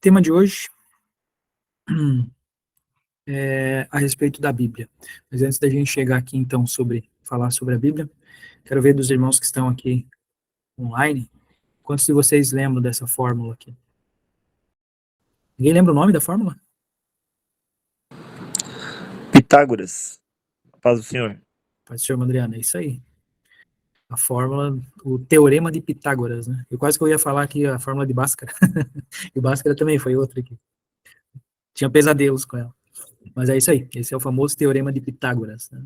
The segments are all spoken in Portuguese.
tema de hoje é a respeito da Bíblia. Mas antes da gente chegar aqui, então, falar sobre a Bíblia, quero ver dos irmãos que estão aqui online, quantos de vocês lembram dessa fórmula aqui? Ninguém lembra o nome da fórmula? Pitágoras. Paz do Senhor. Paz do Senhor, Adriano, é isso aí. A fórmula, o teorema de Pitágoras, né? Eu quase que eu ia falar aqui a fórmula de Bhaskara. E Bhaskara também foi outra aqui. Tinha pesadelos com ela. Mas é isso aí, esse é o famoso teorema de Pitágoras, né?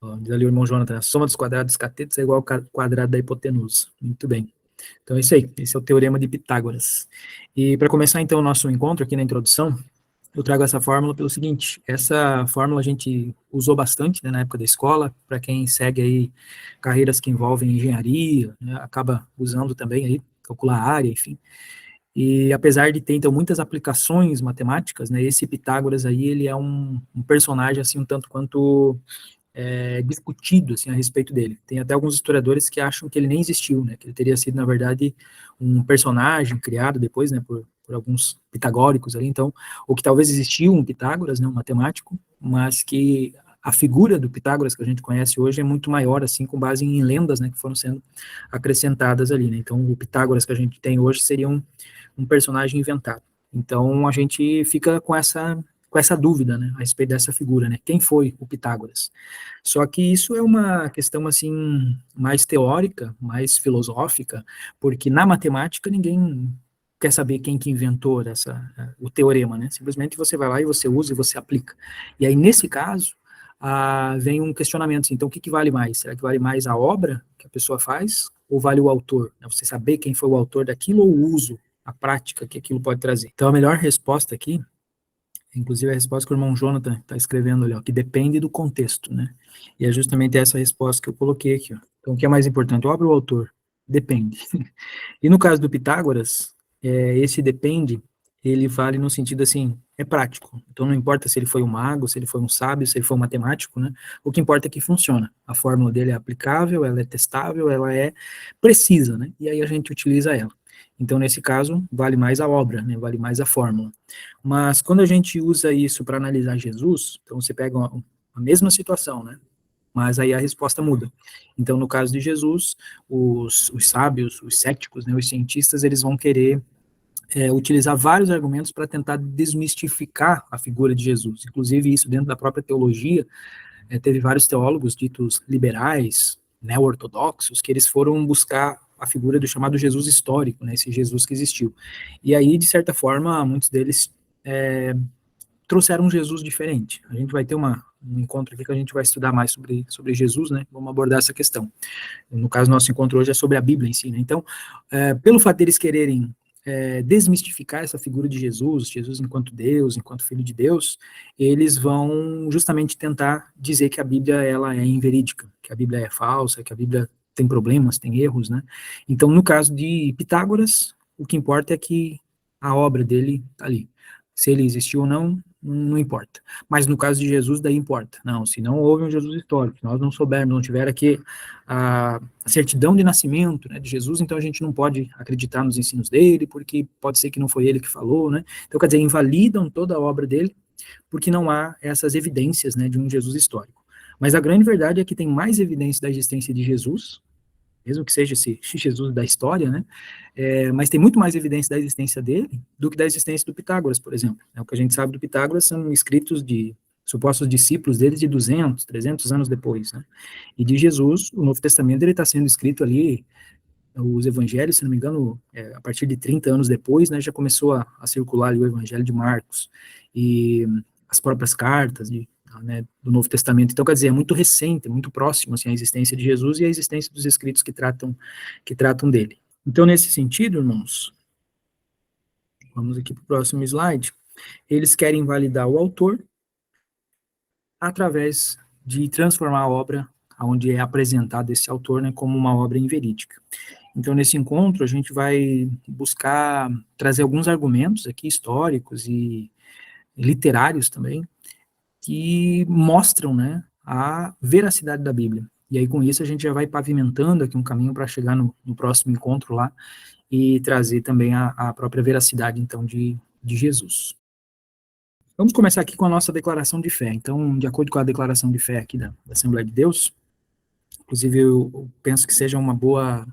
Ó, diz ali o irmão Jonathan, a soma dos quadrados dos catetos é igual ao quadrado da hipotenusa. Muito bem. Então é isso aí, esse é o teorema de Pitágoras. E para começar então o nosso encontro aqui na introdução, eu trago essa fórmula pelo seguinte, essa fórmula a gente usou bastante, né, na época da escola, para quem segue aí carreiras que envolvem engenharia, né, acaba usando também aí, calcular a área, enfim. E apesar de ter, então, muitas aplicações matemáticas, né, esse Pitágoras aí, ele é um personagem, assim, um tanto quanto discutido, assim, a respeito dele. Tem até alguns historiadores que acham que ele nem existiu, né, que ele teria sido, na verdade, um personagem criado depois, né, por alguns pitagóricos ali, então, ou que talvez existiu um Pitágoras, né, um matemático, mas que a figura do Pitágoras que a gente conhece hoje é muito maior, assim, com base em lendas, né, que foram sendo acrescentadas ali, né, então o Pitágoras que a gente tem hoje seria um personagem inventado. Então, a gente fica com essa dúvida, né, a respeito dessa figura, né, quem foi o Pitágoras? Só que isso é uma questão, assim, mais teórica, mais filosófica, porque na matemática ninguém quer saber quem que inventou o teorema, né, simplesmente você vai lá e você usa e você aplica. E aí, nesse caso, vem um questionamento, assim, então o que vale mais? Será que vale mais a obra que a pessoa faz, ou vale o autor? Você saber quem foi o autor daquilo ou o uso, a prática que aquilo pode trazer? Então, a melhor resposta aqui, inclusive a resposta que o irmão Jonathan está escrevendo ali, ó, que depende do contexto, né? E é justamente essa resposta que eu coloquei aqui, ó. Então, o que é mais importante, obra ou autor? Depende. E no caso do Pitágoras, esse depende, ele vale no sentido assim, é prático. Então, não importa se ele foi um mago, se ele foi um sábio, se ele foi um matemático, né? O que importa é que funciona. A fórmula dele é aplicável, ela é testável, ela é precisa, né? E aí a gente utiliza ela. Então, nesse caso, vale mais a obra, né? Vale mais a fórmula. Mas quando a gente usa isso para analisar Jesus, então você pega a mesma situação, né? Mas aí a resposta muda. Então, no caso de Jesus, os sábios, os céticos, né, os cientistas, eles vão querer utilizar vários argumentos para tentar desmistificar a figura de Jesus. Inclusive, isso dentro da própria teologia, teve vários teólogos ditos liberais, neo-ortodoxos, que eles foram buscar a figura do chamado Jesus histórico, né, esse Jesus que existiu. E aí, de certa forma, muitos deles trouxeram um Jesus diferente. A gente vai ter um encontro aqui que a gente vai estudar mais sobre Jesus, né? Vamos abordar essa questão. No caso, nosso encontro hoje é sobre a Bíblia em si, né? Então, pelo fato deles quererem desmistificar essa figura de Jesus, Jesus enquanto Deus, enquanto Filho de Deus, eles vão justamente tentar dizer que a Bíblia ela é inverídica, que a Bíblia é falsa, que a Bíblia tem problemas, tem erros, né? Então, no caso de Pitágoras, o que importa é que a obra dele está ali. Se ele existiu ou não, não importa. Mas no caso de Jesus, daí importa. Não, se não houve um Jesus histórico, se nós não soubermos, não tiver aqui a certidão de nascimento, né, de Jesus, então a gente não pode acreditar nos ensinos dele, porque pode ser que não foi ele que falou, né? Então, quer dizer, invalidam toda a obra dele, porque não há essas evidências, né, de um Jesus histórico. Mas a grande verdade é que tem mais evidência da existência de Jesus, mesmo que seja esse Jesus da história, né? Mas tem muito mais evidência da existência dele do que da existência do Pitágoras, por exemplo. O que a gente sabe do Pitágoras são escritos de supostos discípulos deles de 200, 300 anos depois, né? E de Jesus, o Novo Testamento, ele está sendo escrito ali, os evangelhos, se não me engano, a partir de 30 anos depois, né, já começou a circular ali o evangelho de Marcos, e as próprias cartas né, do Novo Testamento. Então, quer dizer, é muito recente, muito próximo, assim, a existência de Jesus e a existência dos escritos que tratam dele. Então, nesse sentido, irmãos, vamos aqui para o próximo slide, eles querem validar o autor através de transformar a obra onde é apresentado esse autor, né, como uma obra inverídica. Então, nesse encontro, a gente vai buscar trazer alguns argumentos aqui históricos e literários também, que mostram, né, a veracidade da Bíblia. E aí, com isso, a gente já vai pavimentando aqui um caminho para chegar no próximo encontro lá e trazer também a própria veracidade, então, de Jesus. Vamos começar aqui com a nossa declaração de fé. Então, de acordo com a declaração de fé aqui da Assembleia de Deus, inclusive eu penso que seja uma boa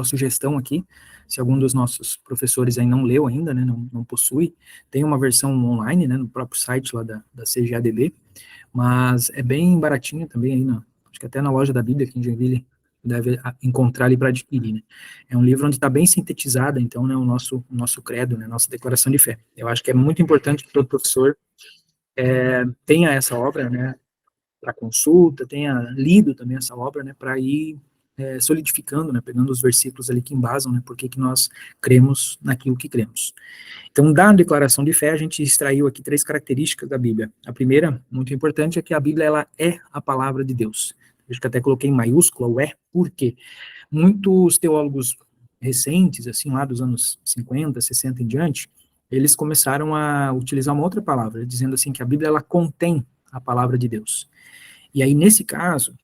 sugestão aqui, se algum dos nossos professores aí não leu ainda, né, não possui, tem uma versão online, né, no próprio site lá da CGADB, mas é bem baratinho também aí, acho que até na loja da Bíblia aqui em Joinville deve encontrar ali para adquirir, né. É um livro onde está bem sintetizada, então, né, o nosso credo, né, nossa declaração de fé. Eu acho que é muito importante que todo professor tenha essa obra, né, para consulta, tenha lido também essa obra, né, para ir solidificando, né, pegando os versículos ali que embasam, né, por que nós cremos naquilo que cremos. Então, da declaração de fé, a gente extraiu aqui 3 características da Bíblia. A primeira, muito importante, é que a Bíblia, ela é a palavra de Deus. Acho que até coloquei em maiúscula o por quê? Muitos teólogos recentes, assim, lá dos anos 50, 60 em diante, eles começaram a utilizar uma outra palavra, dizendo assim que a Bíblia, ela contém a palavra de Deus. E aí, nesse caso,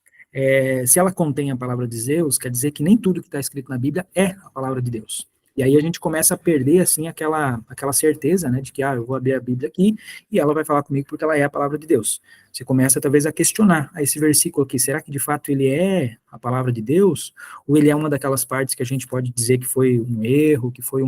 se ela contém a palavra de Deus, quer dizer que nem tudo que está escrito na Bíblia é a palavra de Deus. E aí a gente começa a perder, assim, aquela certeza, né, de que, eu vou abrir a Bíblia aqui e ela vai falar comigo porque ela é a palavra de Deus. Você começa, talvez, a questionar esse versículo aqui, será que, de fato, ele é a palavra de Deus? Ou ele é uma daquelas partes que a gente pode dizer que foi um erro, que foi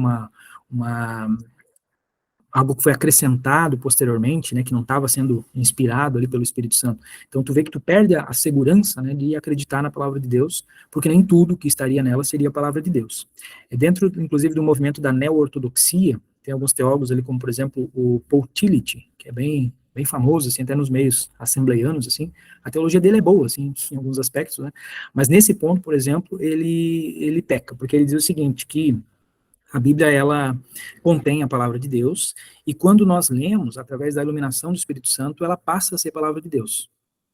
algo que foi acrescentado posteriormente, né, que não estava sendo inspirado ali pelo Espírito Santo. Então, tu vê que tu perde a segurança, né, de acreditar na palavra de Deus, porque nem tudo que estaria nela seria a palavra de Deus. Dentro, inclusive, do movimento da neo-ortodoxia, tem alguns teólogos ali, como, por exemplo, o Paul Tillich, que é bem famoso, assim, até nos meios assembleianos, assim, a teologia dele é boa, assim, em alguns aspectos, né, mas nesse ponto, por exemplo, ele peca, porque ele diz o seguinte, que a Bíblia, ela contém a palavra de Deus, e quando nós lemos, através da iluminação do Espírito Santo, ela passa a ser palavra de Deus.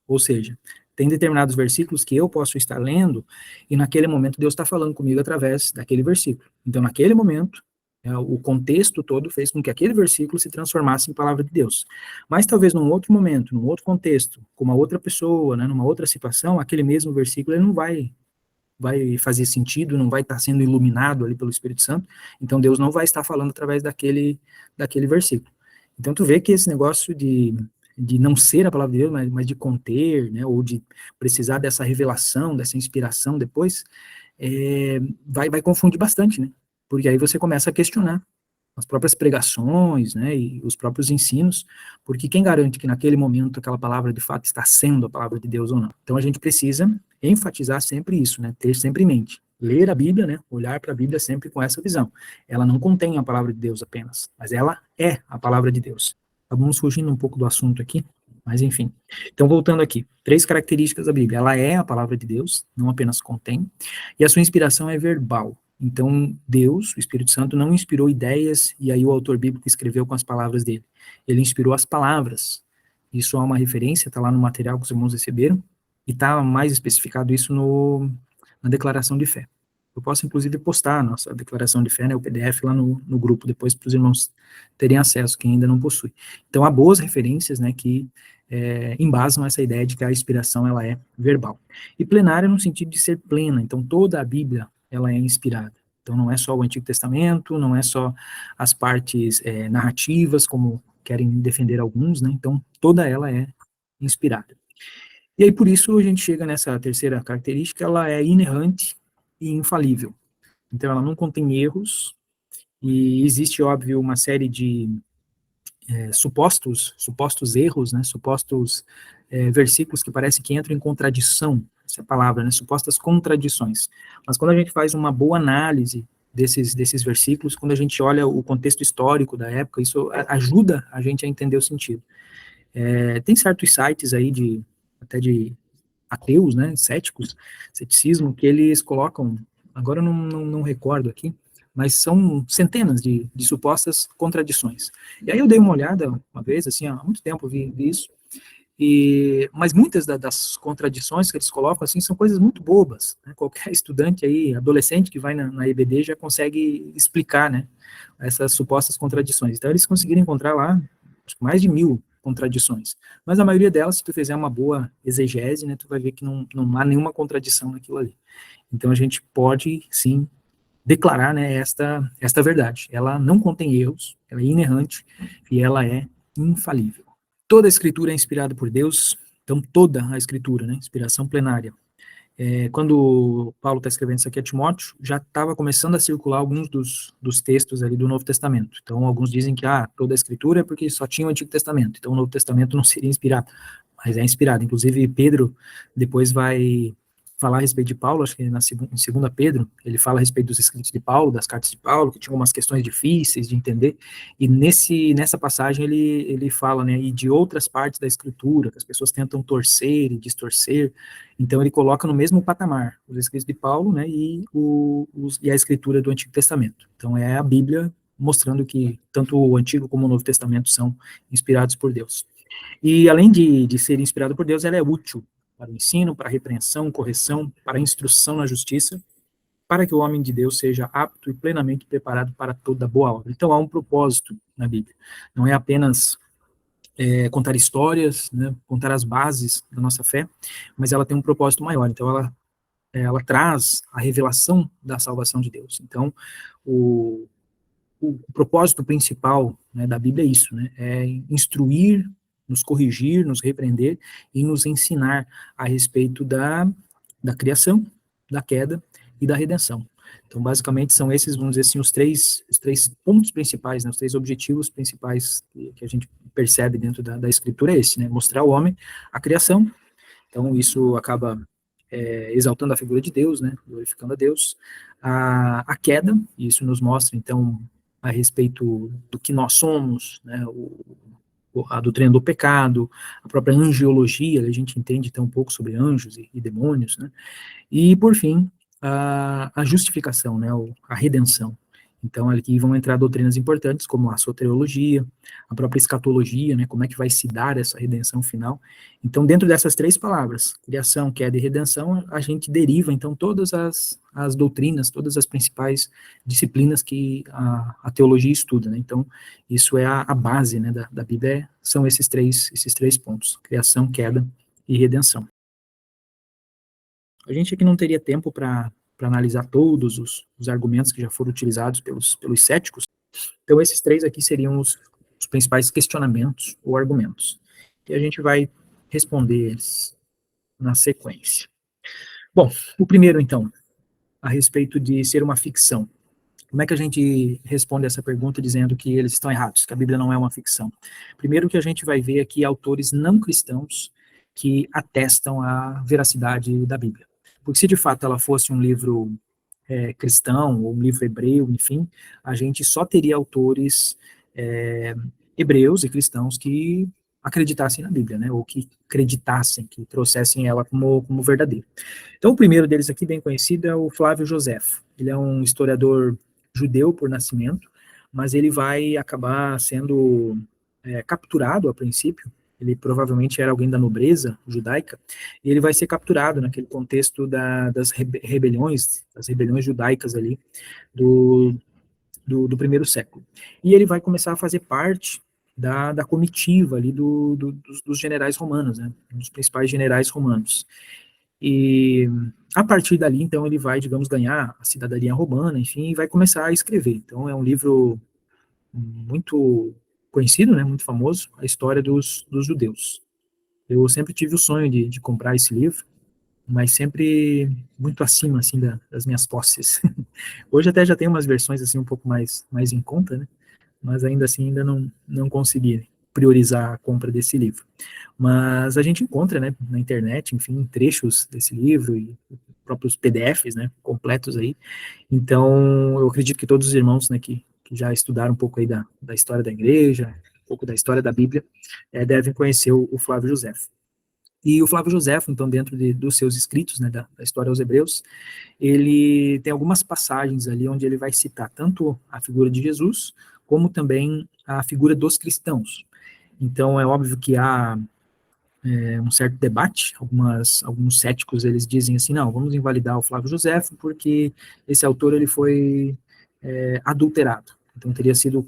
Ou seja, tem determinados versículos que eu posso estar lendo, e naquele momento Deus está falando comigo através daquele versículo. Então, naquele momento, o contexto todo fez com que aquele versículo se transformasse em palavra de Deus. Mas talvez num outro momento, num outro contexto, com uma outra pessoa, né, numa outra situação, aquele mesmo versículo ele não vai fazer sentido, não vai estar sendo iluminado ali pelo Espírito Santo, então Deus não vai estar falando através daquele versículo. Então tu vê que esse negócio de não ser a palavra de Deus, mas de conter, né, ou de precisar dessa revelação, dessa inspiração depois, vai confundir bastante, né, porque aí você começa a questionar as próprias pregações, né, e os próprios ensinos, porque quem garante que naquele momento aquela palavra de fato está sendo a palavra de Deus ou não? Então a gente precisa enfatizar sempre isso, né, ter sempre em mente. Ler a Bíblia, né, olhar para a Bíblia sempre com essa visão. Ela não contém a palavra de Deus apenas, mas ela é a palavra de Deus. Vamos fugindo um pouco do assunto aqui, mas enfim. Então, voltando aqui, 3 características da Bíblia. Ela é a palavra de Deus, não apenas contém, e a sua inspiração é verbal. Então, Deus, o Espírito Santo, não inspirou ideias e aí o autor bíblico escreveu com as palavras dele. Ele inspirou as palavras. Isso é uma referência, está lá no material que os irmãos receberam, e está mais especificado isso na declaração de fé. Eu posso, inclusive, postar a nossa declaração de fé, né, o PDF lá no grupo, depois para os irmãos terem acesso, quem ainda não possui. Então, há boas referências, né, que embasam essa ideia de que a inspiração, ela é verbal. E plenária no sentido de ser plena, então toda a Bíblia, ela é inspirada. Então, não é só o Antigo Testamento, não é só as partes narrativas, como querem defender alguns, né? Então, toda ela é inspirada. E aí, por isso, a gente chega nessa terceira característica, ela é inerrante e infalível. Então, ela não contém erros, e existe, óbvio, uma série de supostos erros, né? Supostos versículos que parece que entram em contradição, essa palavra, né? Supostas contradições. Mas quando a gente faz uma boa análise desses versículos, quando a gente olha o contexto histórico da época, isso ajuda a gente a entender o sentido. Tem certos sites aí até de ateus, né, céticos, ceticismo, que eles colocam, agora eu não recordo aqui, mas são centenas de supostas contradições. E aí eu dei uma olhada uma vez, assim, há muito tempo eu vi isso, mas muitas das contradições que eles colocam, assim, são coisas muito bobas, né? Qualquer estudante aí, adolescente que vai na EBD já consegue explicar, né, essas supostas contradições. Então eles conseguiram encontrar lá mais de 1000 contradições. Mas a maioria delas, se tu fizer uma boa exegese, né, tu vai ver que não há nenhuma contradição naquilo ali. Então a gente pode, sim, declarar, né, esta verdade. Ela não contém erros, ela é inerrante e ela é infalível. Toda a escritura é inspirada por Deus, então toda a escritura, né, inspiração plenária. Quando Paulo está escrevendo isso aqui a Timóteo, já estava começando a circular alguns dos textos ali do Novo Testamento. Então, alguns dizem que toda a Escritura é porque só tinha o Antigo Testamento, então o Novo Testamento não seria inspirado, mas é inspirado. Inclusive, Pedro depois vai falar a respeito de Paulo, acho que em 2 Pedro, ele fala a respeito dos escritos de Paulo, das cartas de Paulo, que tinham umas questões difíceis de entender, e nessa passagem ele fala, né, e de outras partes da Escritura, que as pessoas tentam torcer e distorcer, então ele coloca no mesmo patamar os escritos de Paulo, né, e a Escritura do Antigo Testamento. Então é a Bíblia mostrando que tanto o Antigo como o Novo Testamento são inspirados por Deus. E além de ser inspirado por Deus, ela é útil para o ensino, para a repreensão, correção, para a instrução na justiça, para que o homem de Deus seja apto e plenamente preparado para toda boa obra. Então há um propósito na Bíblia. Não é apenas contar histórias, né, contar as bases da nossa fé, mas ela tem um propósito maior. Então ela traz a revelação da salvação de Deus. Então o propósito principal, né, da Bíblia é isso, né, é instruir, nos corrigir, nos repreender e nos ensinar a respeito da criação, da queda e da redenção. Então, basicamente, são esses, vamos dizer assim, os três pontos principais, né, os 3 objetivos principais que a gente percebe dentro da Escritura é esse, né, mostrar ao homem a criação. Então, isso acaba exaltando a figura de Deus, né, glorificando a Deus. A queda, e isso nos mostra, então, a respeito do que nós somos, né, a doutrina do pecado, a própria angiologia, a gente entende então um pouco sobre anjos e demônios, né, e, por fim, a justificação, né, a redenção. Então, aqui vão entrar doutrinas importantes, como a soteriologia, a própria escatologia, né, como é que vai se dar essa redenção final. Então, dentro dessas 3 palavras, criação, queda e redenção, a gente deriva, então, todas as doutrinas, todas as principais disciplinas que a teologia estuda, né. Então, isso é a base, né, da Bíblia, são esses três pontos, criação, queda e redenção. A gente aqui não teria tempo para analisar todos os argumentos que já foram utilizados pelos céticos, então esses 3 aqui seriam os principais questionamentos ou argumentos. E a gente vai responder eles na sequência. Bom, o primeiro, então, a respeito de ser uma ficção. Como é que a gente responde essa pergunta dizendo que eles estão errados, que a Bíblia não é uma ficção? Primeiro que a gente vai ver aqui autores não cristãos que atestam a veracidade da Bíblia. Porque se de fato ela fosse um livro cristão, ou um livro hebreu, enfim, a gente só teria autores hebreus e cristãos que acreditassem na Bíblia, né, ou que acreditassem, que trouxessem ela como verdadeira. Então, o primeiro deles aqui, bem conhecido, é o Flávio Josefo. Ele é um historiador judeu por nascimento, mas ele vai acabar sendo capturado a princípio. Ele provavelmente era alguém da nobreza judaica, e ele vai ser capturado naquele contexto das rebeliões judaicas ali do primeiro século. E ele vai começar a fazer parte da comitiva ali dos generais romanos, né, dos principais generais romanos. E a partir dali, então, ele vai, digamos, ganhar a cidadania romana, enfim, e vai começar a escrever. Então, é um livro muito conhecido, né, muito famoso, a história dos judeus. Eu sempre tive o sonho de comprar esse livro, mas sempre muito acima, assim, das minhas posses. Hoje até já tem umas versões, assim, um pouco mais em conta, né, mas ainda assim, ainda não consegui priorizar a compra desse livro. Mas a gente encontra, né, na internet, enfim, trechos desse livro e próprios PDFs, né, completos aí. Então, eu acredito que todos os irmãos, né, que já estudaram um pouco aí da história da igreja, um pouco da história da Bíblia, devem conhecer o Flávio Josefo. E o Flávio Josefo, então, dentro dos seus escritos, né, da história aos Hebreus, ele tem algumas passagens ali onde ele vai citar tanto a figura de Jesus, como também a figura dos cristãos. Então, é óbvio que há um certo debate, alguns céticos, eles dizem assim, não, vamos invalidar o Flávio Josefo, porque esse autor, ele foi adulterado, então teria sido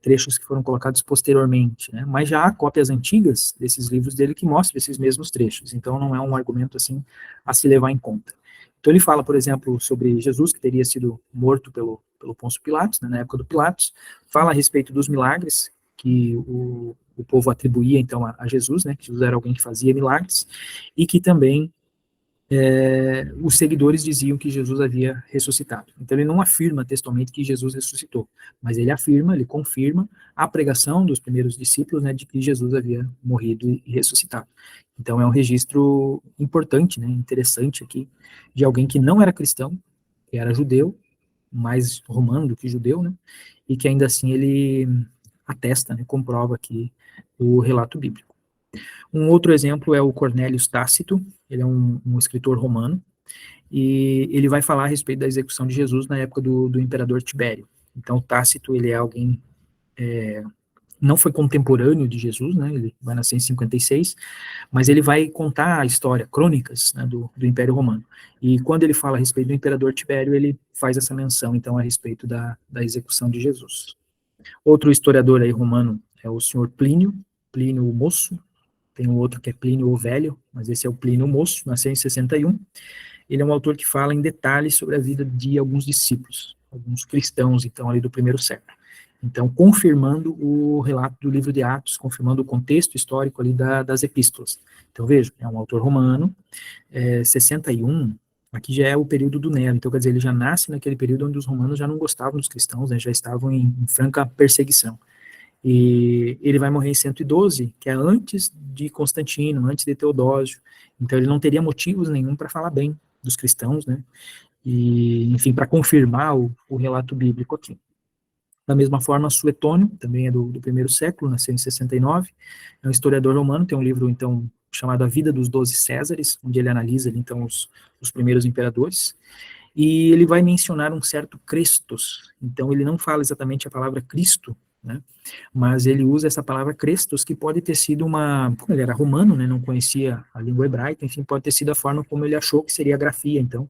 trechos que foram colocados posteriormente, né? Mas já há cópias antigas desses livros dele que mostram esses mesmos trechos, então não é um argumento assim a se levar em conta. Então ele fala, por exemplo, sobre Jesus, que teria sido morto pelo Pôncio Pilatos, né, na época do Pilatos, fala a respeito dos milagres que o povo atribuía então a Jesus, né, que Jesus era alguém que fazia milagres, e que também os seguidores diziam que Jesus havia ressuscitado. Então ele não afirma textualmente que Jesus ressuscitou, mas ele afirma, ele confirma a pregação dos primeiros discípulos, né, de que Jesus havia morrido e ressuscitado. Então é um registro importante, né, interessante aqui, de alguém que não era cristão, que era judeu, mais romano do que judeu, né, e que ainda assim ele atesta, né, comprova aqui o relato bíblico. Um outro exemplo é o Cornélius Tácito, ele é um escritor romano, e ele vai falar a respeito da execução de Jesus na época do imperador Tibério. Então, Tácito, ele é alguém, não foi contemporâneo de Jesus, né, ele vai nascer em 56, mas ele vai contar a história, crônicas, né, do Império Romano. E quando ele fala a respeito do imperador Tibério, ele faz essa menção, então, a respeito da execução de Jesus. Outro historiador aí romano é o senhor Plínio, Plínio o Moço. Tem um outro que é Plínio o Velho, mas esse é o Plínio o Moço, nasceu em 61. Ele é um autor que fala em detalhes sobre a vida de alguns discípulos, alguns cristãos, então, ali do primeiro século. Então, confirmando o relato do livro de Atos, confirmando o contexto histórico ali das epístolas. Então, veja, é um autor romano, 61, aqui já é o período do Nero, então, quer dizer, ele já nasce naquele período onde os romanos já não gostavam dos cristãos, né, já estavam em franca perseguição. E ele vai morrer em 112, que é antes de Constantino, antes de Teodósio. Então ele não teria motivos nenhum para falar bem dos cristãos, né? E, enfim, para confirmar o relato bíblico aqui. Da mesma forma, Suetônio, também é do primeiro século, nasceu em 69, é um historiador romano, tem um livro, então, chamado A Vida dos 12 Césares, onde ele analisa, então, os primeiros imperadores, e ele vai mencionar um certo Crestos, então ele não fala exatamente a palavra Cristo, né, mas ele usa essa palavra Crestos, que pode ter sido como ele era romano, né, não conhecia a língua hebraica, enfim, pode ter sido a forma como ele achou que seria a grafia, então,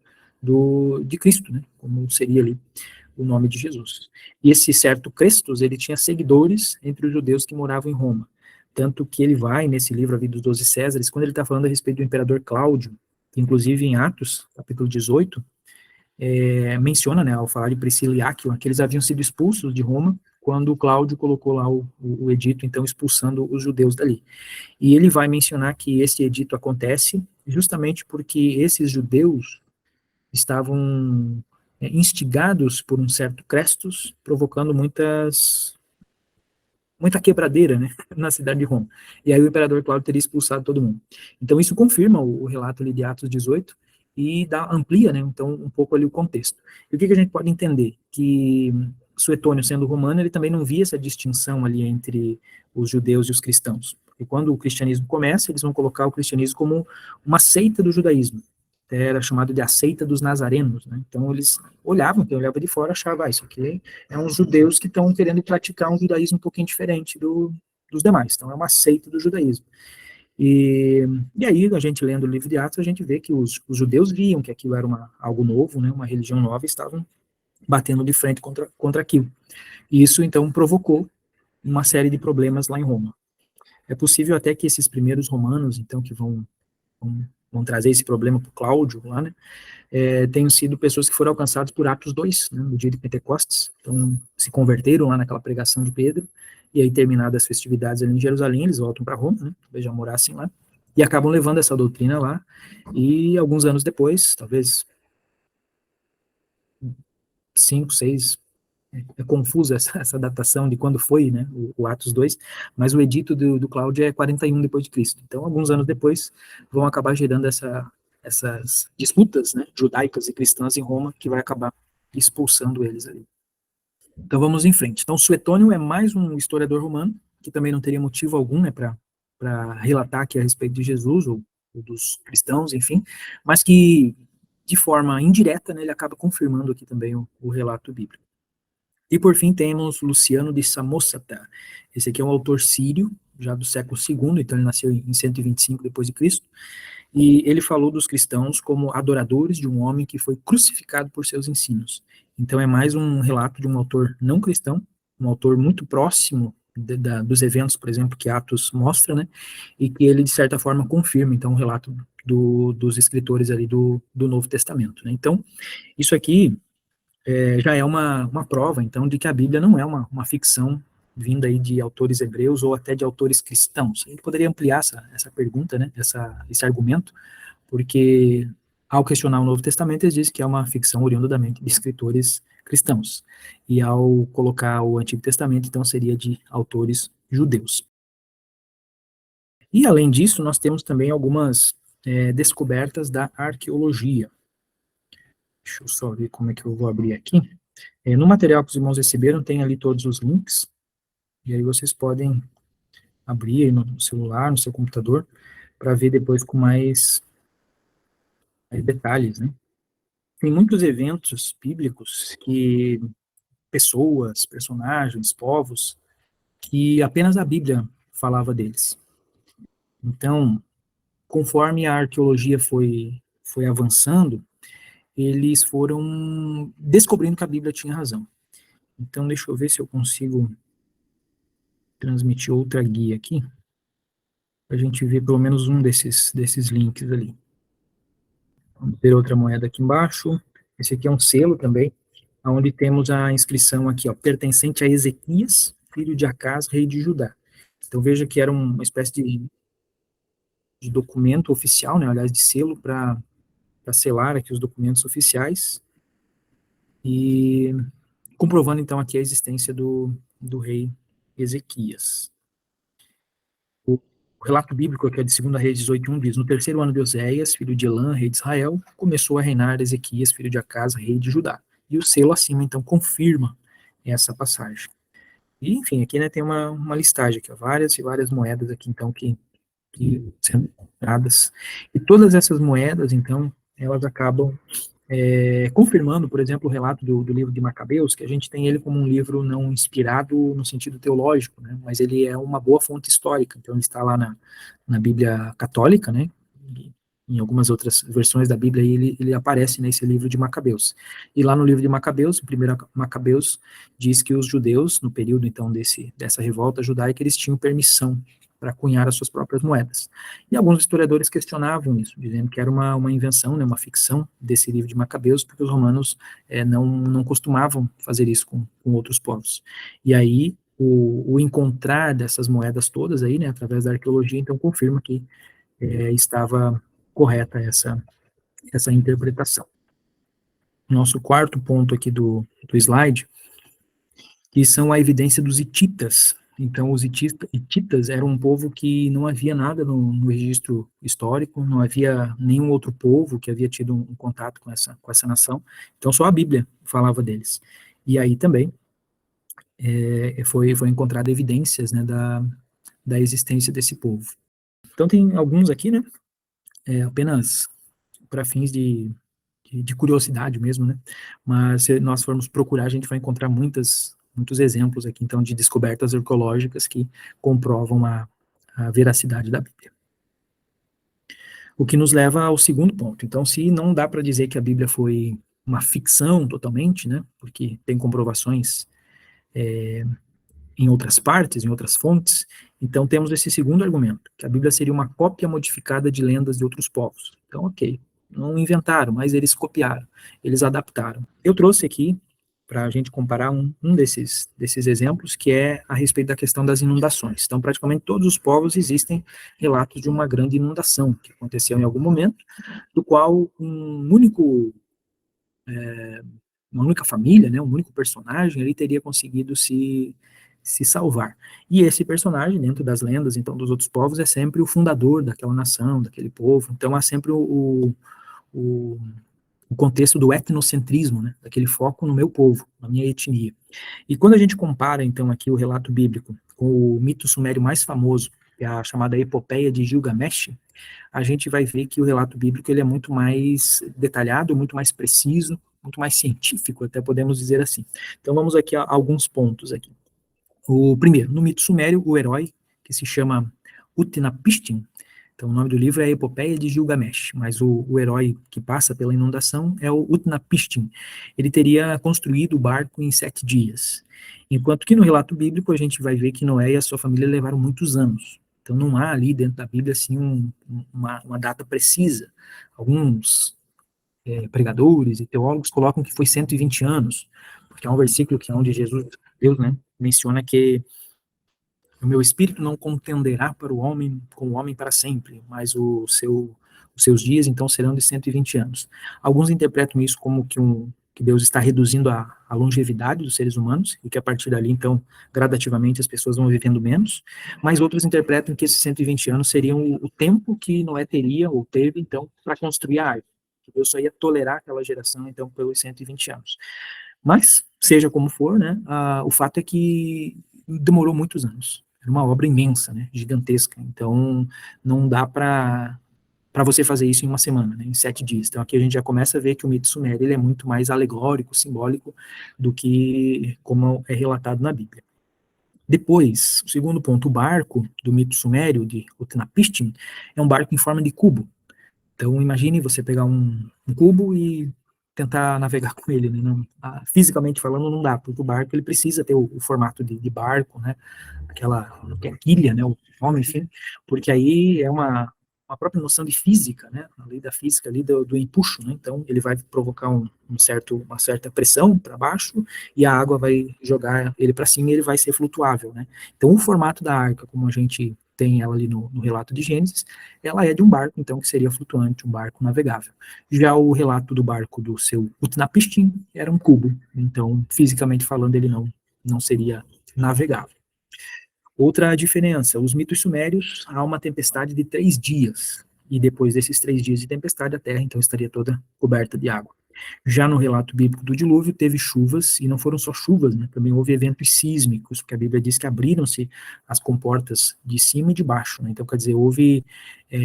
de Cristo, né, como seria ali o nome de Jesus. E esse certo Crestos, ele tinha seguidores entre os judeus que moravam em Roma, tanto que ele vai, nesse livro A Vida dos 12 Césares, quando ele está falando a respeito do imperador Cláudio, que inclusive em Atos, capítulo 18, menciona, né, ao falar de Priscila e Áquila, que eles haviam sido expulsos de Roma quando Cláudio colocou lá o edito, então, expulsando os judeus dali. E ele vai mencionar que esse edito acontece justamente porque esses judeus estavam instigados por um certo Crestos, provocando muita quebradeira, né, na cidade de Roma. E aí o imperador Cláudio teria expulsado todo mundo. Então isso confirma o relato ali de Atos 18 e amplia, né, então um pouco ali o contexto. E o que a gente pode entender? Que Suetônio, sendo romano, ele também não via essa distinção ali entre os judeus e os cristãos. Porque quando o cristianismo começa, eles vão colocar o cristianismo como uma seita do judaísmo. Era chamado de a seita dos nazarenos, né? Então eles olhavam, quem olhava de fora achava, isso aqui é uns judeus que estão querendo praticar um judaísmo um pouquinho diferente dos demais. Então é uma seita do judaísmo. E aí, a gente lendo o livro de Atos, a gente vê que os judeus viam que aquilo era algo novo, né, uma religião nova, e estavam batendo de frente contra aquilo. E isso, então, provocou uma série de problemas lá em Roma. É possível até que esses primeiros romanos, então, que vão trazer esse problema para o Cláudio lá, né, tenham sido pessoas que foram alcançadas por Atos 2, né, no dia de Pentecostes, então se converteram lá naquela pregação de Pedro, e aí terminadas as festividades ali em Jerusalém, eles voltam para Roma, né, talvez já morassem lá, e acabam levando essa doutrina lá, e alguns anos depois, talvez 5, 6, confusa essa datação de quando foi, né, o Atos 2, mas o edito do Cláudio é 41 depois de Cristo. Então, alguns anos depois, vão acabar gerando essas disputas, né, judaicas e cristãs em Roma, que vai acabar expulsando eles ali. Então, vamos em frente. Então, Suetônio é mais um historiador romano, que também não teria motivo algum, né, para relatar aqui a respeito de Jesus, ou dos cristãos, enfim, mas que, de forma indireta, né, ele acaba confirmando aqui também o relato bíblico. E por fim temos Luciano de Samosata. Esse aqui é um autor sírio, já do século II, então ele nasceu em 125 depois de Cristo, e ele falou dos cristãos como adoradores de um homem que foi crucificado por seus ensinos. Então é mais um relato de um autor não cristão, um autor muito próximo dos eventos, por exemplo, que Atos mostra, né, e que ele, de certa forma, confirma, então, o relato dos escritores ali do Novo Testamento, né. Então, isso aqui já é uma prova, então, de que a Bíblia não é uma ficção vinda aí de autores hebreus ou até de autores cristãos. A gente poderia ampliar essa pergunta, né, esse argumento, porque ao questionar o Novo Testamento, eles dizem que é uma ficção oriundamente de escritores cristãos. E ao colocar o Antigo Testamento, então, seria de autores judeus. E, além disso, nós temos também algumas descobertas da arqueologia. Deixa eu só ver como é que eu vou abrir aqui. No material que os irmãos receberam, tem ali todos os links, e aí vocês podem abrir aí no celular, no seu computador, para ver depois com mais detalhes, né? Tem muitos eventos bíblicos que pessoas, personagens, povos, que apenas a Bíblia falava deles. Então, conforme a arqueologia foi avançando, eles foram descobrindo que a Bíblia tinha razão. Então, deixa eu ver se eu consigo transmitir outra guia aqui, para a gente ver pelo menos um desses links ali. Vamos ter outra moeda aqui embaixo. Esse aqui é um selo também, onde temos a inscrição aqui, ó, pertencente a Ezequias, filho de Acás, rei de Judá. Então veja que era uma espécie de documento oficial, né, aliás, de selo para selar aqui os documentos oficiais, e comprovando então aqui a existência do rei Ezequias. O relato bíblico, que é de 2 Reis 18:1, diz: no terceiro ano de Oséias, filho de Elã, rei de Israel, começou a reinar Ezequias, filho de Acás, rei de Judá. E o selo acima, então, confirma essa passagem. E, enfim, aqui, né, tem uma listagem aqui, ó, várias e várias moedas aqui, então, que sendo encontradas. E todas essas moedas, então, elas acabam confirmando, por exemplo, o relato do livro de Macabeus, que a gente tem ele como um livro não inspirado no sentido teológico, né, mas ele é uma boa fonte histórica, então ele está lá na Bíblia católica, né, em algumas outras versões da Bíblia, ele aparece nesse livro de Macabeus. E lá no livro de Macabeus, o primeiro Macabeus, diz que os judeus, no período, então, dessa revolta judaica, eles tinham permissão para cunhar as suas próprias moedas. E alguns historiadores questionavam isso, dizendo que era uma invenção, né, uma ficção desse livro de Macabeus, porque os romanos não costumavam fazer isso com outros povos. E aí, o encontrar dessas moedas todas aí, né, através da arqueologia, então confirma que estava correta essa interpretação. Nosso quarto ponto aqui do slide, que são a evidência dos hititas. Então, os hititas eram um povo que não havia nada no registro histórico, não havia nenhum outro povo que havia tido um contato com essa nação, então só a Bíblia falava deles. E aí também foi encontrada evidências, né, da existência desse povo. Então tem alguns aqui, né, apenas para fins de curiosidade mesmo, né? Mas se nós formos procurar, a gente vai encontrar muitos exemplos aqui, então, de descobertas arqueológicas que comprovam a veracidade da Bíblia. O que nos leva ao segundo ponto. Então, se não dá para dizer que a Bíblia foi uma ficção totalmente, né? Porque tem comprovações em outras partes, em outras fontes, então temos esse segundo argumento, que a Bíblia seria uma cópia modificada de lendas de outros povos. Então, ok, não inventaram, mas eles copiaram, eles adaptaram. Eu trouxe aqui, para a gente comparar um desses exemplos, que é a respeito da questão das inundações. Então, praticamente todos os povos existem relatos de uma grande inundação, que aconteceu em algum momento, do qual uma única família, né, um único personagem, ele teria conseguido se salvar. E esse personagem, dentro das lendas, então, dos outros povos, é sempre o fundador daquela nação, daquele povo. Então, há sempre o contexto do etnocentrismo, né, daquele foco no meu povo, na minha etnia. E quando a gente compara, então, aqui o relato bíblico com o mito sumério mais famoso, que é a chamada Epopeia de Gilgamesh, a gente vai ver que o relato bíblico ele é muito mais detalhado, muito mais preciso, muito mais científico, até podemos dizer assim. Então vamos aqui a alguns pontos aqui. O primeiro, no mito sumério, o herói, que se chama Utnapishtim, Então, o nome do livro é a Epopeia de Gilgamesh, mas o herói que passa pela inundação é o Utnapishtim. Ele teria construído o barco em 7 dias, enquanto que no relato bíblico a gente vai ver que Noé e a sua família levaram muitos anos. Então, não há ali dentro da Bíblia assim uma data precisa. Alguns pregadores e teólogos colocam que foi 120 anos, porque há um versículo que é onde Deus, né, menciona que o meu espírito não contenderá para o homem com o homem para sempre, mas os seus dias então serão de 120 anos. Alguns interpretam isso como que Deus está reduzindo a longevidade dos seres humanos e que a partir dali então gradativamente as pessoas vão vivendo menos, mas outros interpretam que esses 120 anos seriam o tempo que Noé teria ou teve então para construir a arca, que Deus só ia tolerar aquela geração então pelos 120 anos. Mas, seja como for, né, o fato é que demorou muitos anos. Era uma obra imensa, né, gigantesca. Então, não dá para você fazer isso em uma semana, né, em 7 dias. Então, aqui a gente já começa a ver que o mito sumério ele é muito mais alegórico, simbólico, do que como é relatado na Bíblia. Depois, o segundo ponto, o barco do mito sumério, de Utnapishtim, é um barco em forma de cubo. Então, imagine você pegar um cubo e tentar navegar com ele, né? Não, fisicamente falando, não dá, porque o barco ele precisa ter o formato de barco, né? Aquela quilha, né? O nome, enfim, porque aí é uma própria noção de física, né? A lei da física ali do empuxo, né? Então, ele vai provocar uma certa pressão para baixo e a água vai jogar ele para cima e ele vai ser flutuável, né? Então, o formato da arca, como a gente tem ela ali no relato de Gênesis, ela é de um barco, então, que seria flutuante, um barco navegável. Já o relato do barco do seu Utnapishtim era um cubo, então, fisicamente falando, ele não seria navegável. Outra diferença, os mitos sumérios, há uma tempestade de 3 dias, e depois desses 3 dias de tempestade, a terra, então, estaria toda coberta de água. Já no relato bíblico do dilúvio, teve chuvas, e não foram só chuvas, né? Também houve eventos sísmicos, porque a Bíblia diz que abriram-se as comportas de cima e de baixo, né? Então, quer dizer, houve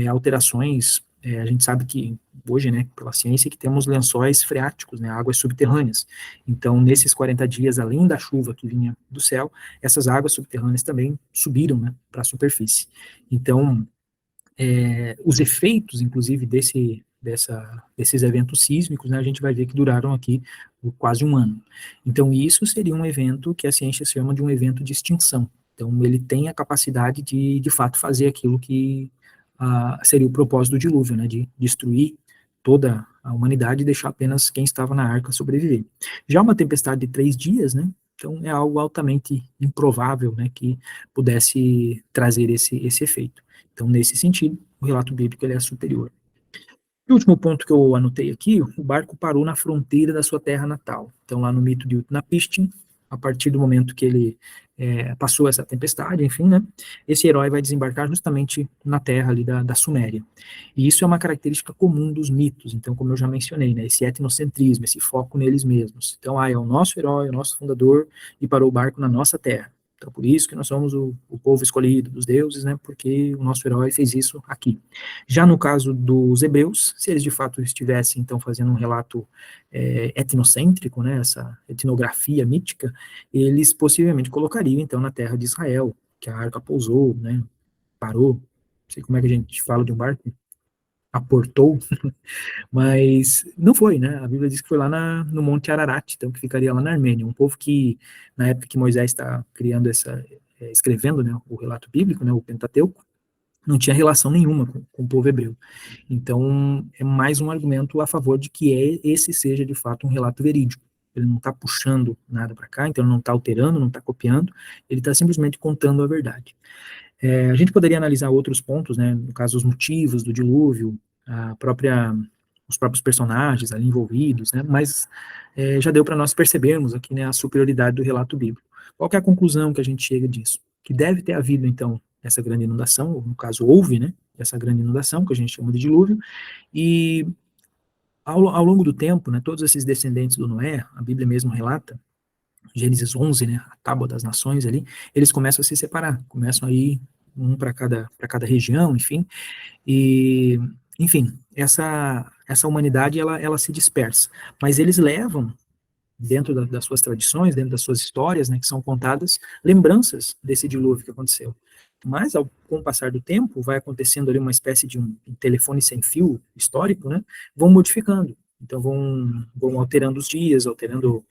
alterações, a gente sabe que hoje, né, pela ciência, que temos lençóis freáticos, né, águas subterrâneas. Então, nesses 40 dias, além da chuva que vinha do céu, essas águas subterrâneas também subiram, né, para a superfície. Então, os efeitos, inclusive, desses eventos sísmicos, né, a gente vai ver que duraram aqui quase um ano. Então, isso seria um evento que a ciência chama de um evento de extinção. Então, ele tem a capacidade de fato, fazer aquilo que seria o propósito do dilúvio, né, de destruir toda a humanidade e deixar apenas quem estava na arca sobreviver. Já uma tempestade de 3 dias, né, então é algo altamente improvável, né, que pudesse trazer esse efeito. Então, nesse sentido, o relato bíblico ele é superior. E o último ponto que eu anotei aqui, o barco parou na fronteira da sua terra natal. Então, lá no mito de Utnapishtim, a partir do momento que ele passou essa tempestade, enfim, né, esse herói vai desembarcar justamente na terra ali da Suméria. E isso é uma característica comum dos mitos, então, como eu já mencionei, né, esse etnocentrismo, esse foco neles mesmos. Então, é o nosso herói, o nosso fundador, e parou o barco na nossa terra. Então, por isso que nós somos o povo escolhido dos deuses, né, porque o nosso herói fez isso aqui. Já no caso dos hebreus, se eles de fato estivessem, então, fazendo um relato etnocêntrico, né, essa etnografia mítica, eles possivelmente colocariam, então, na terra de Israel, que a arca pousou, né, parou, não sei como é que a gente fala de um barco, aportou, mas não foi, né, a Bíblia diz que foi lá no Monte Ararat, então, que ficaria lá na Armênia, um povo que, na época que Moisés está criando escrevendo, né, o relato bíblico, né, o Pentateuco, não tinha relação nenhuma com o povo hebreu. Então, é mais um argumento a favor de que esse seja, de fato, um relato verídico. Ele não está puxando nada para cá, então ele não está alterando, não está copiando, ele está simplesmente contando a verdade. A gente poderia analisar outros pontos, né, no caso, os motivos do dilúvio, os próprios personagens ali envolvidos, né, mas já deu para nós percebermos aqui, né, a superioridade do relato bíblico. Qual que é a conclusão que a gente chega disso? Que deve ter havido, então, essa grande inundação, ou no caso houve, né, essa grande inundação, que a gente chama de dilúvio, e ao longo do tempo, né, todos esses descendentes do Noé, a Bíblia mesmo relata, Gênesis 11, né, a tábua das nações ali, eles começam a se separar, começam a ir um para cada região, enfim, e, enfim, essa humanidade, ela se dispersa, mas eles levam, dentro das suas tradições, dentro das suas histórias, né, que são contadas, lembranças desse dilúvio que aconteceu. Mas, com o passar do tempo, vai acontecendo ali uma espécie de um telefone sem fio histórico, né? Vão modificando. Então, vão alterando os dias, alterando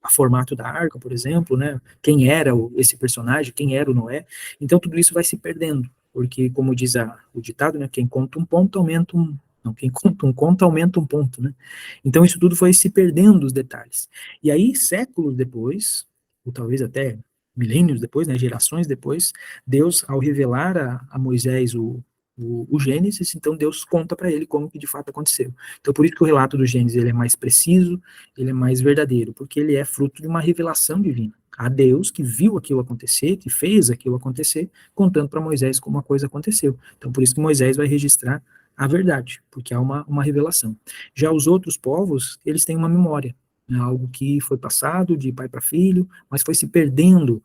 a formato da arca, por exemplo, né? Quem era esse personagem, quem era o Noé. Então, tudo isso vai se perdendo, porque, como diz o ditado, né? Quem conta um ponto aumenta um. Não, quem conta um conto aumenta um ponto, né? Então, isso tudo foi se perdendo os detalhes. E aí, séculos depois, ou talvez até milênios depois, né, gerações depois, Deus, ao revelar a Moisés o Gênesis, então Deus conta para ele como que de fato aconteceu. Então, por isso que o relato do Gênesis ele é mais preciso, ele é mais verdadeiro, porque ele é fruto de uma revelação divina. A Deus que viu aquilo acontecer, que fez aquilo acontecer, contando para Moisés como a coisa aconteceu. Então, por isso que Moisés vai registrar a verdade, porque há uma revelação. Já os outros povos, eles têm uma memória, né, algo que foi passado de pai para filho, mas foi se perdendo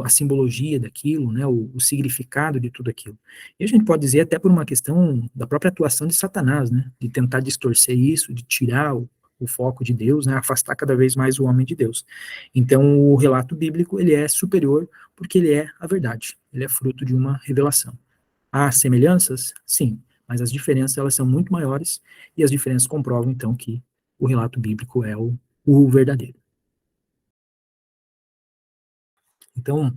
a simbologia daquilo, né, o significado de tudo aquilo. E a gente pode dizer até por uma questão da própria atuação de Satanás, né, de tentar distorcer isso, de tirar o foco de Deus, né, afastar cada vez mais o homem de Deus. Então, o relato bíblico, ele é superior porque ele é a verdade, ele é fruto de uma revelação. Há semelhanças? Sim, mas as diferenças, elas são muito maiores, e as diferenças comprovam, então, que o relato bíblico é o verdadeiro. Então,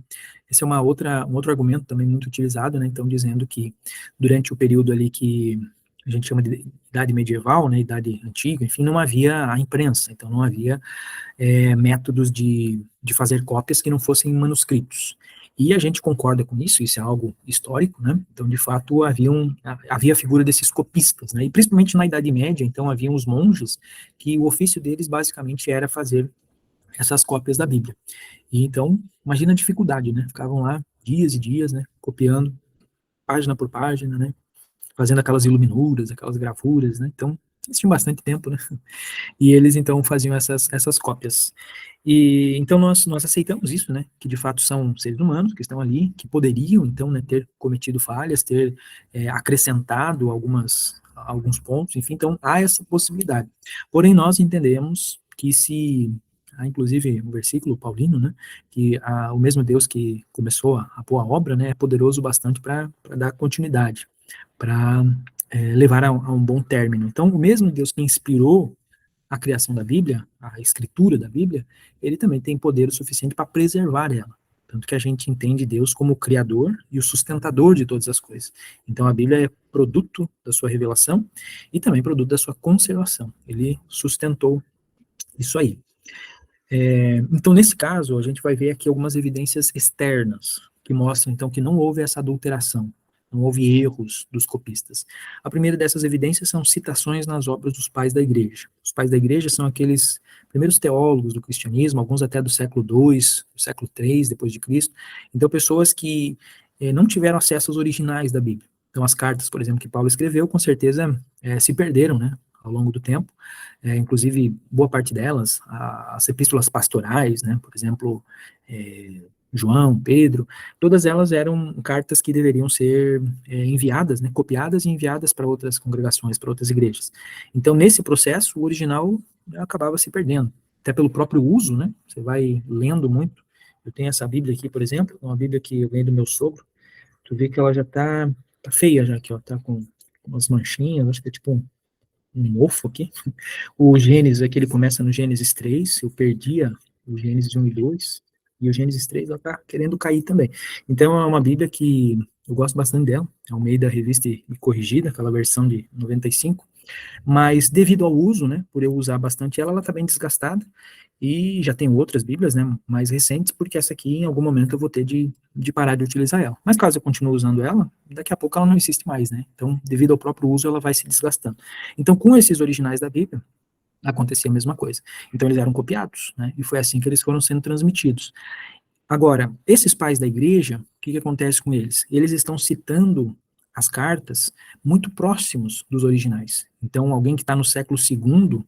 esse é um outro argumento também muito utilizado, né, então, dizendo que durante o período ali que a gente chama de idade medieval, né, idade antiga, enfim, não havia a imprensa, então não havia métodos de fazer cópias que não fossem manuscritos. E a gente concorda com isso é algo histórico, né? Então, de fato, havia a figura desses copistas, né? E principalmente na Idade Média, então, haviam os monges que o ofício deles basicamente era fazer essas cópias da Bíblia. E então, imagina a dificuldade, né? Ficavam lá dias e dias, né? Copiando página por página, né? Fazendo aquelas iluminuras, aquelas gravuras, né? Então, eles tinham bastante tempo, né? E eles então faziam essas cópias. E então nós aceitamos isso, né? Que de fato são seres humanos que estão ali, que poderiam então, né, ter cometido falhas, ter acrescentado alguns pontos, enfim, então há essa possibilidade. Porém, nós entendemos que se há inclusive um versículo paulino, né, que o mesmo Deus que começou a pôr a obra, né, é poderoso bastante para dar continuidade, para levar a um bom término. Então, o mesmo Deus que inspirou a criação da Bíblia, a escritura da Bíblia, ele também tem poder o suficiente para preservar ela. Tanto que a gente entende Deus como o criador e o sustentador de todas as coisas. Então a Bíblia é produto da sua revelação e também produto da sua conservação. Ele sustentou isso aí. Então, nesse caso, a gente vai ver aqui algumas evidências externas que mostram, então, que não houve essa adulteração, não houve erros dos copistas. A primeira dessas evidências são citações nas obras dos pais da igreja. Os pais da igreja são aqueles primeiros teólogos do cristianismo, alguns até do século II, do século III depois de Cristo. Então, pessoas que não tiveram acesso aos originais da Bíblia. Então, as cartas, por exemplo, que Paulo escreveu, com certeza se perderam, né, ao longo do tempo. Inclusive, boa parte delas, as epístolas pastorais, né, por exemplo, João, Pedro, todas elas eram cartas que deveriam ser enviadas, né, copiadas e enviadas para outras congregações, para outras igrejas. Então, nesse processo, o original acabava se perdendo, até pelo próprio uso, né, você vai lendo muito. Eu tenho essa Bíblia aqui, por exemplo, uma Bíblia que eu ganhei do meu sogro, tu vê que ela já tá feia já aqui, ó, tá com umas manchinhas, acho que é tipo um mofo aqui. O Gênesis, aqui ele começa no Gênesis 3, eu perdia o Gênesis 1 e 2, e o Gênesis 3 ela tá querendo cair também. Então é uma Bíblia que eu gosto bastante dela, é o meio da revista e corrigida, aquela versão de 95, mas devido ao uso, né, por eu usar bastante ela, ela tá bem desgastada, e já tenho outras Bíblias, né, mais recentes, porque essa aqui, em algum momento, eu vou ter de parar de utilizar ela. Mas caso eu continue usando ela, daqui a pouco ela não existe mais, né, então, devido ao próprio uso, ela vai se desgastando. Então, com esses originais da Bíblia, acontecia a mesma coisa. Então, eles eram copiados, né, e foi assim que eles foram sendo transmitidos. Agora, esses pais da igreja, o que acontece com eles? Eles estão citando as cartas muito próximos dos originais. Então, alguém que está no século II,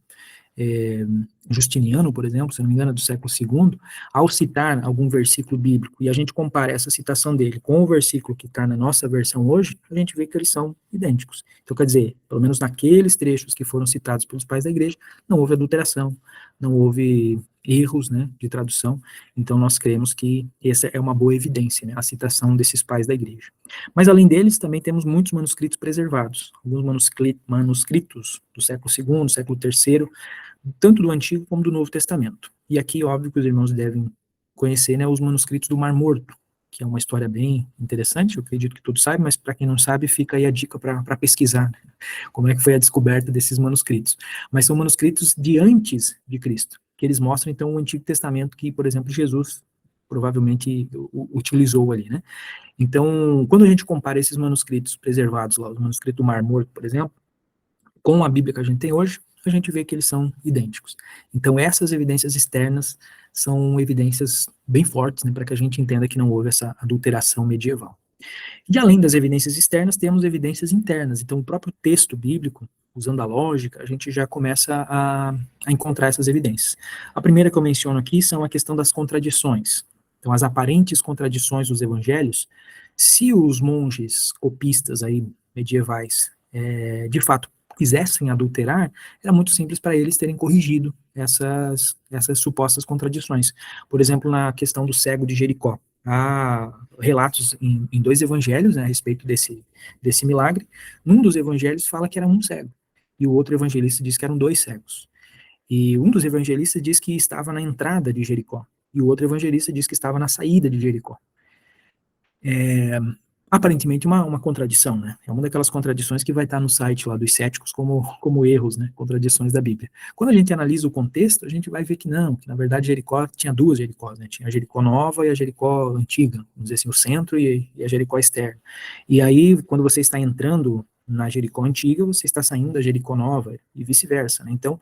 Justiniano, por exemplo, se não me engano, é do século II, ao citar algum versículo bíblico, e a gente compara essa citação dele com o versículo que está na nossa versão hoje, a gente vê que eles são idênticos. Então, quer dizer, pelo menos naqueles trechos que foram citados pelos pais da igreja, não houve adulteração, não houve erros, né, de tradução. Então, nós cremos que essa é uma boa evidência, né, a citação desses pais da igreja. Mas, além deles, também temos muitos manuscritos preservados, alguns manuscritos do século II, século III, tanto do Antigo como do Novo Testamento. E aqui, óbvio que os irmãos devem conhecer, né, os manuscritos do Mar Morto, que é uma história bem interessante, eu acredito que todos sabem, mas para quem não sabe, fica aí a dica para pesquisar, né, como é que foi a descoberta desses manuscritos. Mas são manuscritos de antes de Cristo, que eles mostram, então, o Antigo Testamento que, por exemplo, Jesus provavelmente utilizou ali, né. Então, quando a gente compara esses manuscritos preservados lá, o manuscrito do Mar Morto, por exemplo, com a Bíblia que a gente tem hoje, a gente vê que eles são idênticos. Então, essas evidências externas são evidências bem fortes, né, para que a gente entenda que não houve essa adulteração medieval. E além das evidências externas, temos evidências internas. Então, o próprio texto bíblico, usando a lógica, a gente já começa a encontrar essas evidências. A primeira que eu menciono aqui são a questão das contradições. Então, as aparentes contradições dos evangelhos, se os monges copistas aí medievais, de fato, quisessem adulterar, era muito simples para eles terem corrigido essas supostas contradições. Por exemplo, na questão do cego de Jericó. Há relatos em dois evangelhos, né, a respeito desse milagre. Num dos evangelhos fala que era um cego, e o outro evangelista diz que eram dois cegos. E um dos evangelistas diz que estava na entrada de Jericó, e o outro evangelista diz que estava na saída de Jericó. Aparentemente uma contradição, né? É uma daquelas contradições que vai estar no site lá dos céticos como erros, né? Contradições da Bíblia. Quando a gente analisa o contexto, a gente vai ver que não, que na verdade Jericó tinha duas Jericós, né? Tinha a Jericó nova e a Jericó antiga, vamos dizer assim, o centro e a Jericó externa. E aí, quando você está entrando na Jericó antiga, você está saindo da Jericó nova e vice-versa, né? Então,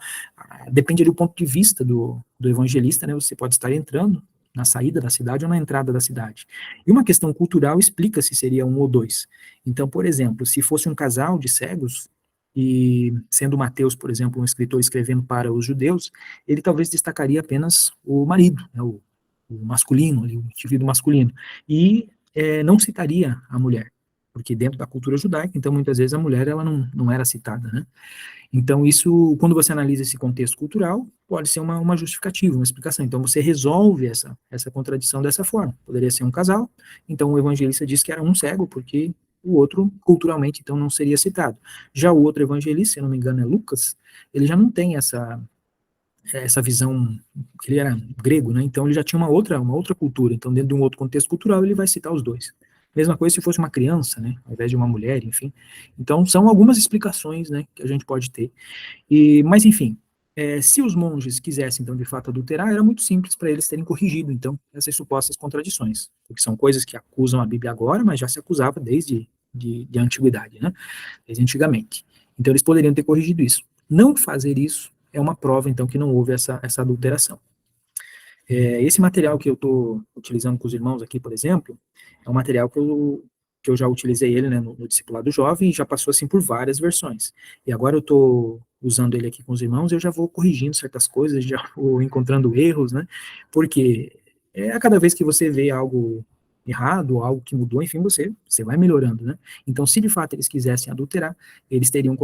depende do ponto de vista do evangelista, né? Você pode estar entrando na saída da cidade ou na entrada da cidade. E uma questão cultural explica se seria um ou dois. Então, por exemplo, se fosse um casal de cegos, e sendo Mateus, por exemplo, um escritor escrevendo para os judeus, ele talvez destacaria apenas o marido, né, o masculino, o indivíduo masculino, e não citaria a mulher, porque dentro da cultura judaica, então muitas vezes a mulher ela não era citada, né? Então, isso, quando você analisa esse contexto cultural, pode ser uma justificativa, uma explicação. Então, você resolve essa contradição dessa forma. Poderia ser um casal, então o evangelista diz que era um cego, porque o outro, culturalmente, então, não seria citado. Já o outro evangelista, se eu não me engano é Lucas, ele já não tem essa visão, ele era grego, né? Então, ele já tinha uma outra cultura. Então, dentro de um outro contexto cultural, ele vai citar os dois. Mesma coisa se fosse uma criança, né, ao invés de uma mulher, enfim. Então, são algumas explicações, né, que a gente pode ter. Mas, enfim, se os monges quisessem, então, de fato, adulterar, era muito simples para eles terem corrigido, então, essas supostas contradições, porque são coisas que acusam a Bíblia agora, mas já se acusava desde de antiguidade, né, desde antigamente. Então, eles poderiam ter corrigido isso. Não fazer isso é uma prova, então, que não houve essa adulteração. Esse material que eu estou utilizando com os irmãos aqui, por exemplo, é um material que eu já utilizei ele, né, no Discipulado Jovem, e já passou assim por várias versões. E agora eu estou usando ele aqui com os irmãos, e eu já vou corrigindo certas coisas, já vou encontrando erros, né, porque a cada vez que você vê algo errado, algo que mudou, enfim, você vai melhorando, né. Então, se de fato eles quisessem adulterar, eles teriam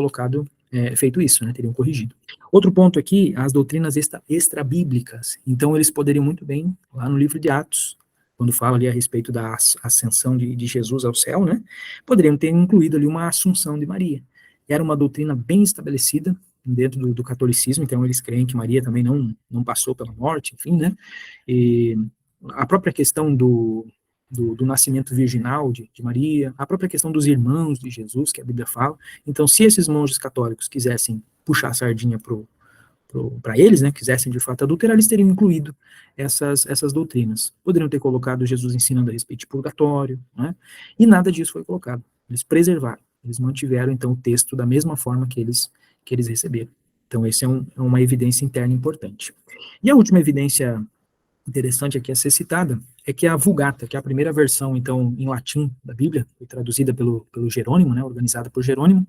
feito isso, né, teriam corrigido. Outro ponto aqui, as doutrinas extrabíblicas. Então, eles poderiam muito bem, lá no livro de Atos, quando fala ali a respeito da ascensão de Jesus ao céu, né, poderiam ter incluído ali uma assunção de Maria. Era uma doutrina bem estabelecida dentro do catolicismo, então eles creem que Maria também não passou pela morte, enfim, né, e a própria questão do nascimento virginal de Maria, a própria questão dos irmãos de Jesus, que a Bíblia fala. Então, se esses monges católicos quisessem puxar a sardinha para eles, né, quisessem de fato adulterar, eles teriam incluído essas doutrinas. Poderiam ter colocado Jesus ensinando a respeito de purgatório, né, e nada disso foi colocado. Eles preservaram, eles mantiveram, então, o texto da mesma forma que eles receberam. Então, essa é uma evidência interna importante. E a última evidência interessante aqui a ser citada é que a Vulgata, que é a primeira versão, então, em latim da Bíblia, foi traduzida pelo Jerônimo, né, organizada por Jerônimo,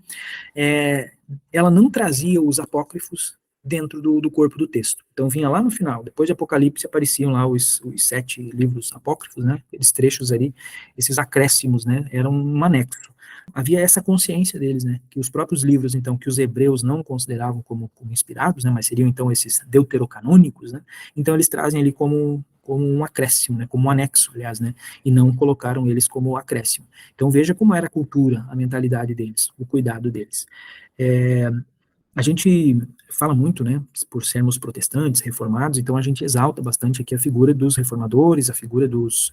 ela não trazia os apócrifos dentro do corpo do texto. Então vinha lá no final, depois de Apocalipse apareciam lá os 7 livros apócrifos, né, aqueles trechos ali, esses acréscimos, né, eram um anexo. Havia essa consciência deles, né, que os próprios livros, então, que os hebreus não consideravam como inspirados, né, mas seriam, então, esses deuterocanônicos, né, então eles trazem ali como um acréscimo, né, como um anexo, aliás, né, e não colocaram eles como acréscimo. Então veja como era a cultura, a mentalidade deles, o cuidado deles. A gente fala muito, né, por sermos protestantes, reformados, então a gente exalta bastante aqui a figura dos reformadores, a figura dos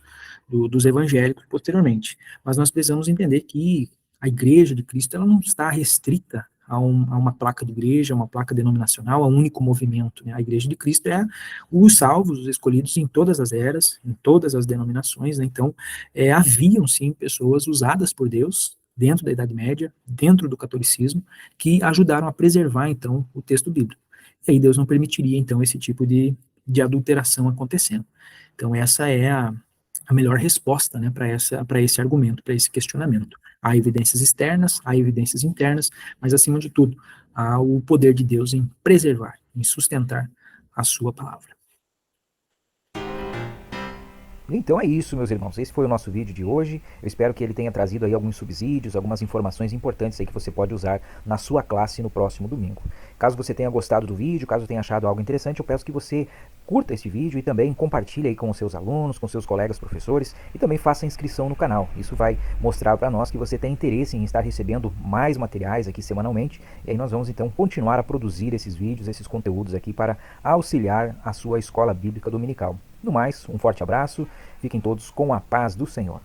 evangélicos posteriormente. Mas nós precisamos entender que a igreja de Cristo, ela não está restrita a uma placa de igreja, a uma placa denominacional, a um único movimento, né? A igreja de Cristo é os salvos, os escolhidos em todas as eras, em todas as denominações, né? Então, haviam sim pessoas usadas por Deus dentro da Idade Média, dentro do catolicismo, que ajudaram a preservar, então, o texto bíblico. E aí Deus não permitiria, então, esse tipo de adulteração acontecendo. Então, essa é a melhor resposta, né, para esse argumento, para esse questionamento. Há evidências externas, há evidências internas, mas, acima de tudo, há o poder de Deus em preservar, em sustentar a sua palavra. Então é isso, meus irmãos. Esse foi o nosso vídeo de hoje. Eu espero que ele tenha trazido aí alguns subsídios, algumas informações importantes aí que você pode usar na sua classe no próximo domingo. Caso você tenha gostado do vídeo, caso tenha achado algo interessante, eu peço que você curta esse vídeo e também compartilhe aí com os seus alunos, com seus colegas professores e também faça inscrição no canal. Isso vai mostrar para nós que você tem interesse em estar recebendo mais materiais aqui semanalmente e aí nós vamos então continuar a produzir esses vídeos, esses conteúdos aqui para auxiliar a sua escola bíblica dominical. No mais, um forte abraço, fiquem todos com a paz do Senhor.